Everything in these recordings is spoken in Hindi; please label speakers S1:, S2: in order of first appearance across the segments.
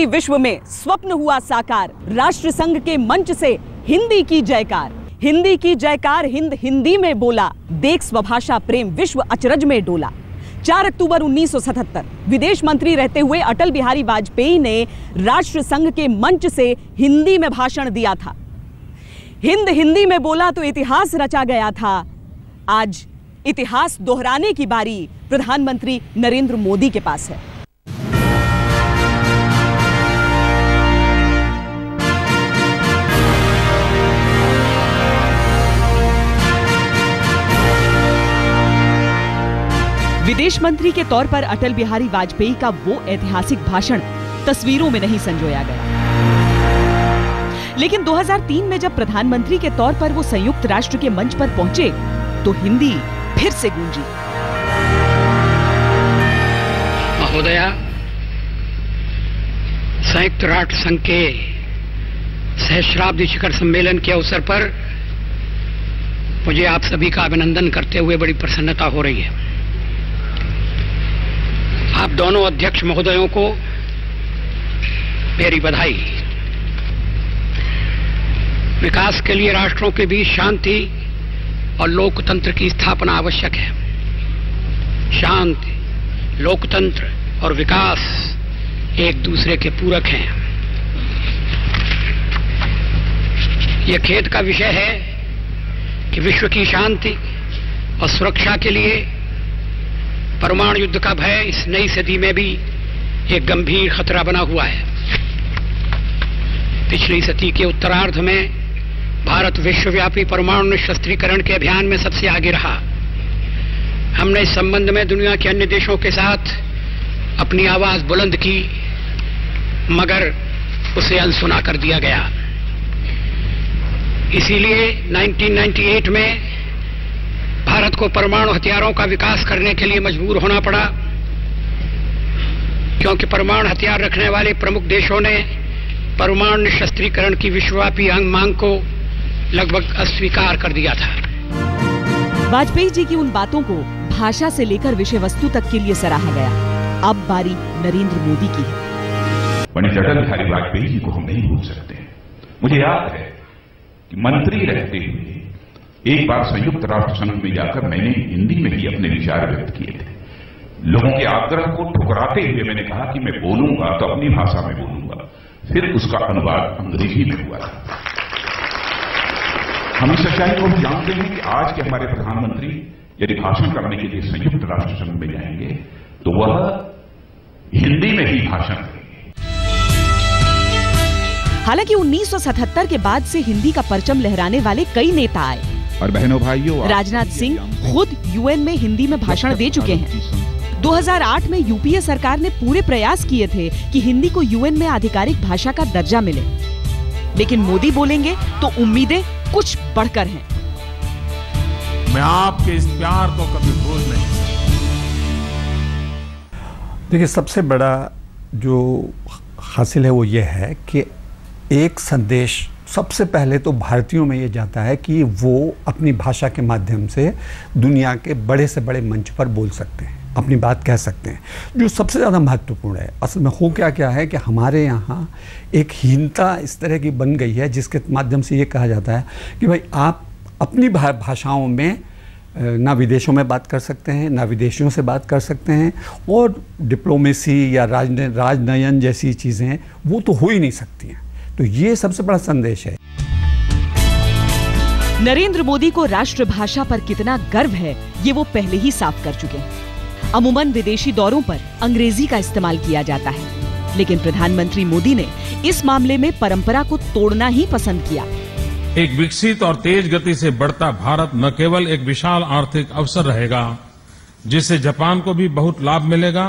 S1: पूरी विश्व में स्वप्न हुआ साकार, राष्ट्र संघ के मंच से हिंदी की जयकार। हिंदी की जयकार हिंद हिंदी में बोला, देख स्वभाषा प्रेम विश्व अचरज में डोला। 4 अक्टूबर 1977 विदेश मंत्री रहते हुए अटल बिहारी वाजपेयी ने राष्ट्र संघ के मंच से हिंदी में भाषण दिया था। हिंद हिंदी में बोला तो इतिहास रचा गया था। आज इतिहास दोहराने की बारी प्रधानमंत्री नरेंद्र मोदी के पास है। विदेश मंत्री के तौर पर अटल बिहारी वाजपेयी का वो ऐतिहासिक भाषण तस्वीरों में नहीं संजोया गया, लेकिन 2003 में जब प्रधानमंत्री के तौर पर वो संयुक्त राष्ट्र के मंच पर पहुंचे तो हिंदी फिर से गूंजी।
S2: महोदया, संयुक्त राष्ट्र संघ के सहस्राब्दी शिखर सम्मेलन के अवसर पर मुझे आप सभी का अभिनंदन करते हुए बड़ी प्रसन्नता हो रही है। आप दोनों अध्यक्ष महोदयों को मेरी बधाई। विकास के लिए राष्ट्रों के बीच शांति और लोकतंत्र की स्थापना आवश्यक है। शांति, लोकतंत्र और विकास एक दूसरे के पूरक हैं। यह खेद का विषय है कि विश्व की शांति और सुरक्षा के लिए परमाणु युद्ध का भय इस नई सदी में भी एक गंभीर खतरा बना हुआ है। पिछली सदी के उत्तरार्ध में भारत विश्वव्यापी परमाणु निशस्त्रीकरण के अभियान में सबसे आगे रहा। हमने इस संबंध में दुनिया के अन्य देशों के साथ अपनी आवाज बुलंद की, मगर उसे अनसुना कर दिया गया। इसीलिए 1998 में भारत को परमाणु हथियारों का विकास करने के लिए मजबूर होना पड़ा, क्योंकि परमाणु हथियार रखने वाले प्रमुख देशों ने परमाणु निशस्त्रीकरण की विश्वव्यापी मांग को लगभग अस्वीकार कर दिया था।
S1: वाजपेयी जी की उन बातों को भाषा से लेकर विषय वस्तु तक के लिए सराहा गया। अब बारी नरेंद्र मोदी की है।
S3: पंडित अटल बिहारी वाजपेयी जी को हम नहीं भूल सकते। मुझे याद है कि मंत्री रहते हुए एक बार संयुक्त राष्ट्र संघ में जाकर मैंने हिंदी में ही अपने विचार व्यक्त किए थे। लोगों के आग्रह को ठुकराते हुए मैंने कहा कि मैं बोलूंगा तो अपनी भाषा में बोलूंगा। फिर उसका अनुवाद अंग्रेजी में हुआ था। हम इस सच्चाई को जानते हैं कि आज के हमारे प्रधानमंत्री यदि भाषण करने के लिए संयुक्त राष्ट्र संघ में जाएंगे तो वह हिंदी में ही भाषण करेंगे।
S1: हालांकि 1977 के बाद से हिंदी का परचम लहराने वाले कई नेता आए
S3: और बहनों भाइयों,
S1: राजनाथ सिंह खुद यूएन में हिंदी में भाषण दे चुके हैं। 2008 में यूपीए सरकार ने पूरे प्रयास किए थे कि हिंदी को यूएन में आधिकारिक भाषा का दर्जा मिले, लेकिन मोदी बोलेंगे तो उम्मीदें कुछ बढ़कर हैं।
S4: मैं आपके इस प्यार को कभी भूल नहीं सकता।
S5: देखिए, सबसे बड़ा जो हासिल है वो ये है कि एक संदेश सबसे पहले तो भारतीयों में ये जाता है कि वो अपनी भाषा के माध्यम से दुनिया के बड़े से बड़े मंच पर बोल सकते हैं, अपनी बात कह सकते हैं, जो सबसे ज़्यादा महत्वपूर्ण है। असल में हो क्या है कि हमारे यहाँ एक हीनता इस तरह की बन गई है जिसके माध्यम से ये कहा जाता है कि भाई आप अपनी भाषाओं में ना विदेशों में बात कर सकते हैं, ना विदेशियों से बात कर सकते हैं, और डिप्लोमेसी या राजनयन जैसी चीज़ें वो तो हो ही नहीं सकती हैं। तो ये सबसे बड़ा संदेश है।
S1: नरेंद्र मोदी को राष्ट्रभाषा पर कितना गर्व है ये वो पहले ही साफ कर चुके हैं। अमूमन विदेशी दौरों पर अंग्रेजी का इस्तेमाल किया जाता है, लेकिन प्रधानमंत्री मोदी ने इस मामले में परंपरा को तोड़ना ही पसंद किया।
S4: एक विकसित और तेज गति से बढ़ता भारत न केवल एक विशाल आर्थिक अवसर रहेगा जिससे जापान को भी बहुत लाभ मिलेगा,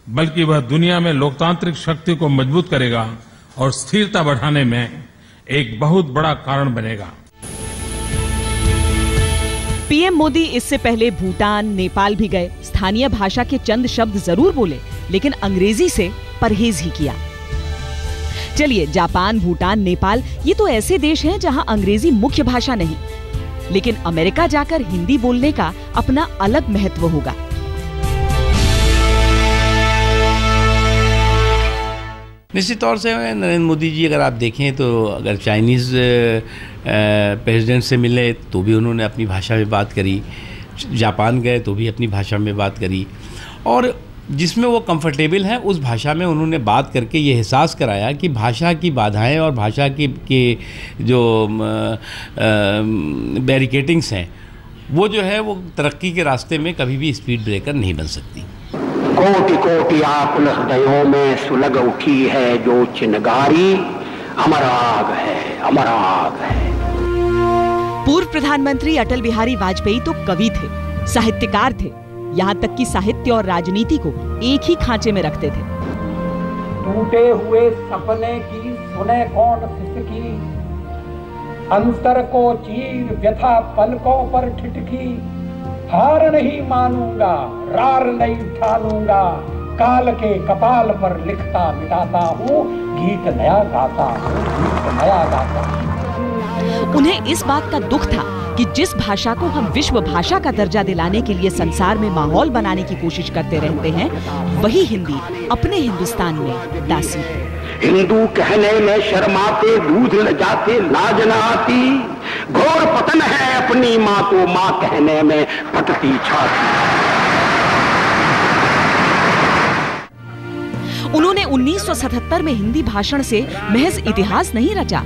S4: बल्कि वह दुनिया में लोकतांत्रिक शक्ति को मजबूत करेगा और स्थिरता बढ़ाने में एक बहुत बड़ा कारण बनेगा।
S1: पीएम मोदी इससे पहले भूटान, नेपाल भी गए। स्थानीय भाषा के चंद शब्द जरूर बोले, लेकिन अंग्रेजी से परहेज ही किया। चलिए, जापान, भूटान, नेपाल ये तो ऐसे देश हैं जहां अंग्रेजी मुख्य भाषा नहीं, लेकिन अमेरिका जाकर हिंदी बोलने का अपना अलग महत्व होगा।
S6: निश्चित तौर से नरेंद्र मोदी जी अगर आप देखें तो अगर चाइनीज़ प्रेसिडेंट से मिले तो भी उन्होंने अपनी भाषा में बात करी, जापान गए तो भी अपनी भाषा में बात करी, और जिसमें वो कंफर्टेबल हैं उस भाषा में उन्होंने बात करके ये एहसास कराया कि भाषा की बाधाएं और भाषा के जो बैरिकेटिंग्स हैं वो जो है वो तरक्की के रास्ते में कभी भी स्पीड ब्रेकर नहीं बन सकती।
S7: कोटि कोटि आकुल हृदयों में सुलग उठी है जो चिनगारी, अमर आग है, अमर आग है।
S1: पूर्व प्रधानमंत्री अटल बिहारी वाजपेयी तो कवि थे, साहित्यकार थे, यहाँ तक कि साहित्य और राजनीति को एक ही खांचे में रखते थे।
S8: टूटे हुए सपने की सुने कौन सिसकी, अंतर को चीर व्यथा पलकों पर ठिठकी, हार नहीं मानूंगा, रार नहीं ठानूंगा, काल के कपाल पर लिखता मिटाता हूँ, गीत नया गाता हूँ, गीत नया गाता हूँ।
S1: उन्हें इस बात का दुख था कि जिस भाषा को हम विश्व भाषा का दर्जा दिलाने के लिए संसार में माहौल बनाने की कोशिश करते रहते हैं, वही हिंदी अपने हिंदुस्तान में दासी है।
S7: हिंदू कहने में शर्माते, दूध ल जाते, लाज न आती, घोर पतन है अपनी माँ को माँ कहने में फटती छाती।
S1: उन्होंने 1977 में हिंदी भाषण से महज इतिहास नहीं रचा,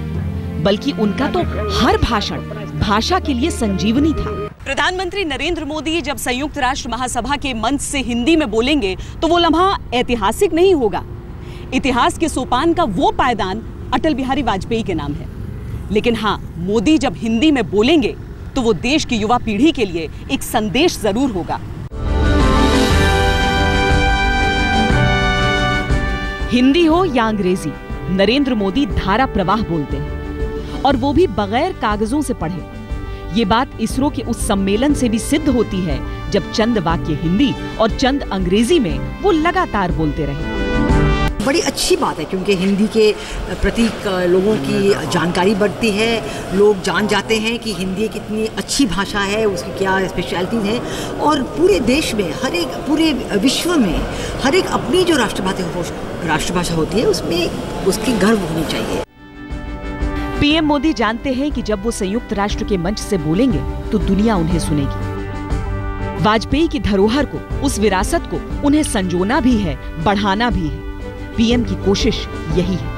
S1: बल्कि उनका तो हर भाषण भाषा के लिए संजीवनी था। प्रधानमंत्री नरेंद्र मोदी जब संयुक्त राष्ट्र महासभा के मंच से हिंदी में बोलेंगे तो वो लम्हा ऐतिहासिक नहीं होगा। इतिहास के सोपान का वो पायदान अटल बिहारी वाजपेयी के नाम है। लेकिन हाँ, मोदी जब हिंदी में बोलेंगे तो वो देश की युवा पीढ़ी के लिए एक संदेश जरूर होगा। हिंदी हो या अंग्रेजी, नरेंद्र मोदी धारा प्रवाह बोलते हैं, और वो भी बगैर कागजों से पढ़े। ये बात इसरो के उस सम्मेलन से भी सिद्ध होती है जब चंद वाक्य हिंदी और चंद अंग्रेजी में वो लगातार बोलते रहे।
S9: बड़ी अच्छी बात है क्योंकि हिंदी के प्रति लोगों की जानकारी बढ़ती है, लोग जान जाते हैं कि हिंदी कितनी अच्छी भाषा है, उसकी क्या स्पेशलिटीज़ हैं, और पूरे देश में हर एक, पूरे विश्व में हर एक अपनी जो राष्ट्रभाषा होती है उसमें उसकी गर्व होनी चाहिए।
S1: पीएम मोदी जानते हैं कि जब वो संयुक्त राष्ट्र के मंच से बोलेंगे तो दुनिया उन्हें सुनेगी। वाजपेयी की धरोहर को, उस विरासत को उन्हें संजोना भी है, बढ़ाना भी है। पीएम की कोशिश यही है।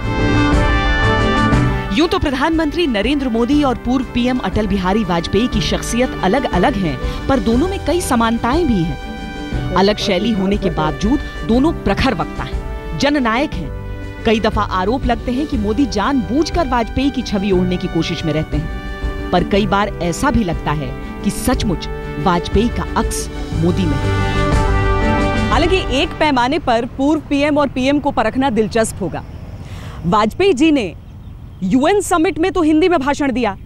S1: यूं तो प्रधानमंत्री नरेंद्र मोदी और पूर्व पीएम अटल बिहारी वाजपेयी की शख्सियत अलग अलग हैं, पर दोनों में कई समानताएं भी हैं। अलग शैली होने के बावजूद दोनों प्रखर वक्ता हैं, जननायक हैं। कई दफा आरोप लगते हैं कि मोदी जानबूझकर वाजपेयी की छवि ओढ़ने की कोशिश में रहते हैं, पर कई बार ऐसा भी लगता है कि सचमुच वाजपेयी का अक्स मोदी में है। हालांकि एक पैमाने पर पूर्व पीएम और पीएम को परखना दिलचस्प होगा। वाजपेयी जी ने यूएन समिट में तो हिंदी में भाषण दिया,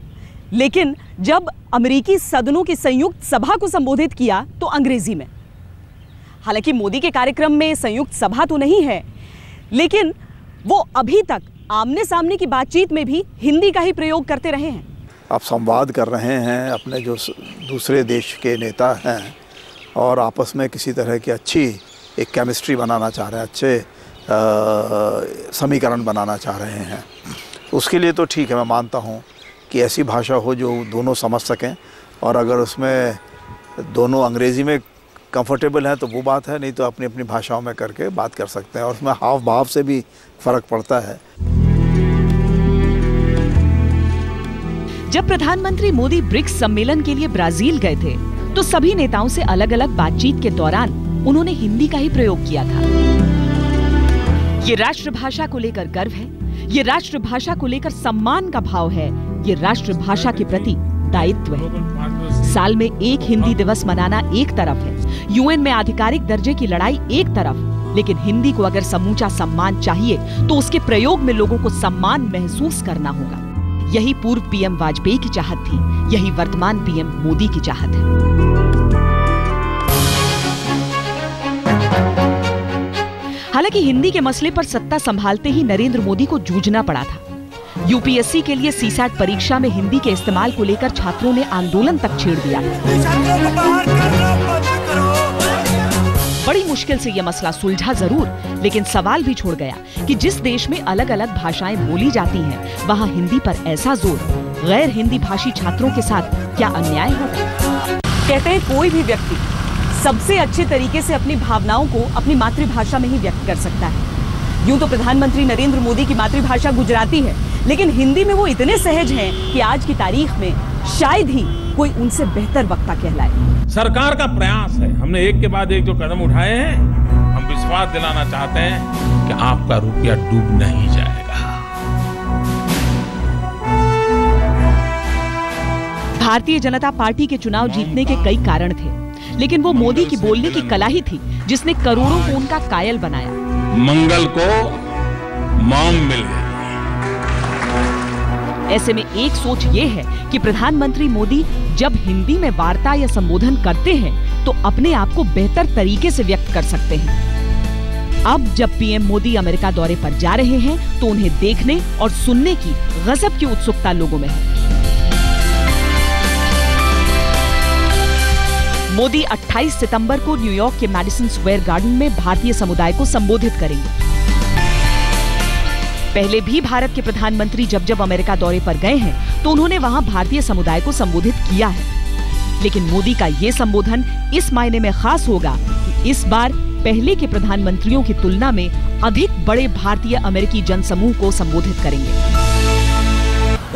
S1: लेकिन जब अमेरिकी सदनों की संयुक्त सभा को संबोधित किया तो अंग्रेजी में। हालांकि मोदी के कार्यक्रम में संयुक्त सभा तो नहीं है, लेकिन वो अभी तक आमने सामने की बातचीत में भी हिंदी का ही प्रयोग करते रहे हैं।
S10: आप संवाद कर रहे हैं, अपने जो दूसरे देश के नेता हैं और आपस में किसी तरह की अच्छी एक केमिस्ट्री बनाना चाह रहे हैं, अच्छे समीकरण बनाना चाह रहे हैं, उसके लिए तो ठीक है, मैं मानता हूँ कि ऐसी भाषा हो जो दोनों समझ सकें, और अगर उसमें दोनों अंग्रेज़ी में कंफर्टेबल हैं तो वो बात है, नहीं तो अपनी अपनी भाषाओं में करके बात कर सकते हैं, और उसमें हाव भाव से भी फर्क पड़ता है।
S1: जब प्रधानमंत्री मोदी ब्रिक्स सम्मेलन के लिए ब्राजील गए थे तो सभी नेताओं से अलग अलग बातचीत के दौरान उन्होंने हिंदी का ही प्रयोग किया था। ये राष्ट्रभाषा को लेकर गर्व है, ये राष्ट्रभाषा को लेकर सम्मान का भाव है, ये राष्ट्रभाषा के प्रति दायित्व है। साल में एक हिंदी दिवस मनाना एक तरफ है, यूएन में आधिकारिक दर्जे की लड़ाई एक तरफ, लेकिन हिंदी को अगर समूचा सम्मान चाहिए तो उसके प्रयोग में लोगों को सम्मान महसूस करना होगा। यही पूर्व पीएम वाजपेयी की चाहत थी, यही वर्तमान पीएम मोदी की चाहत है। हालांकि हिंदी के मसले पर सत्ता संभालते ही नरेंद्र मोदी को जूझना पड़ा था। यूपीएससी के लिए सीसैट परीक्षा में हिंदी के इस्तेमाल को लेकर छात्रों ने आंदोलन तक छेड़ दिया। बड़ी मुश्किल से यह मसला सुलझा जरूर, लेकिन सवाल भी छोड़ गया कि जिस देश में अलग अलग भाषाएं बोली जाती हैं, वहाँ हिंदी पर ऐसा जोर गैर हिंदी भाषी छात्रों के साथ क्या अन्याय होगा? कहते हैं कोई भी व्यक्ति सबसे अच्छे तरीके से अपनी भावनाओं को अपनी मातृभाषा में ही व्यक्त कर सकता है। यूं तो प्रधानमंत्री नरेंद्र मोदी की मातृभाषा गुजराती है, लेकिन हिंदी में वो इतने सहज हैं कि आज की तारीख में शायद ही कोई उनसे बेहतर वक्ता कहलाए।
S4: सरकार का प्रयास है, हमने एक के बाद एक जो कदम उठाए हैं, हम विश्वास दिलाना चाहते हैं कि आपका रुपया डूब नहीं जाएगा।
S1: भारतीय जनता पार्टी के चुनाव जीतने के कई कारण थे, लेकिन वो मोदी की बोलने की कला ही थी जिसने करोड़ों को उनका कायल बनाया।
S4: मंगल को मॉम मिल गई।
S1: ऐसे में एक सोच ये है कि प्रधानमंत्री मोदी जब हिंदी में वार्ता या संबोधन करते हैं तो अपने आप को बेहतर तरीके से व्यक्त कर सकते हैं। अब जब पीएम मोदी अमेरिका दौरे पर जा रहे हैं तो उन्हें देखने और सुनने की गजब की उत्सुकता लोगों में है। मोदी 28 सितंबर को न्यूयॉर्क के मैडिसन स्क्वायर गार्डन में भारतीय समुदाय को संबोधित करेंगे। पहले भी भारत के प्रधानमंत्री जब अमेरिका दौरे पर गए हैं तो उन्होंने वहां भारतीय समुदाय को संबोधित किया है, लेकिन मोदी का ये संबोधन इस मायने में खास होगा कि इस बार पहले के प्रधानमंत्रियों की तुलना में अधिक बड़े भारतीय अमेरिकी जनसमूह को संबोधित करेंगे।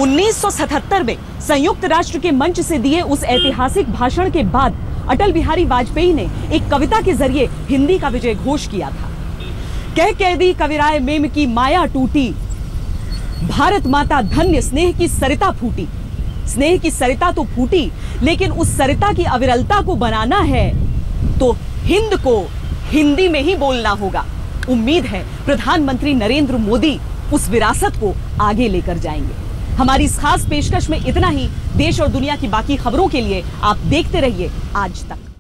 S1: 1977 में संयुक्त राष्ट्र के मंच से दिए उस ऐतिहासिक भाषण के बाद अटल बिहारी वाजपेयी ने एक कविता के जरिए हिंदी का विजय घोष किया था। कह दी कविराय मेम की माया टूटी, भारत माता धन्य स्नेह की सरिता फूटी। स्नेह की सरिता तो फूटी, लेकिन उस सरिता की अविरलता को बनाना है तो हिंद को हिंदी में ही बोलना होगा। उम्मीद है प्रधानमंत्री नरेंद्र मोदी उस विरासत को आगे लेकर जाएंगे। हमारी इस खास पेशकश में इतना ही। देश और दुनिया की बाकी खबरों के लिए आप देखते रहिए आज तक।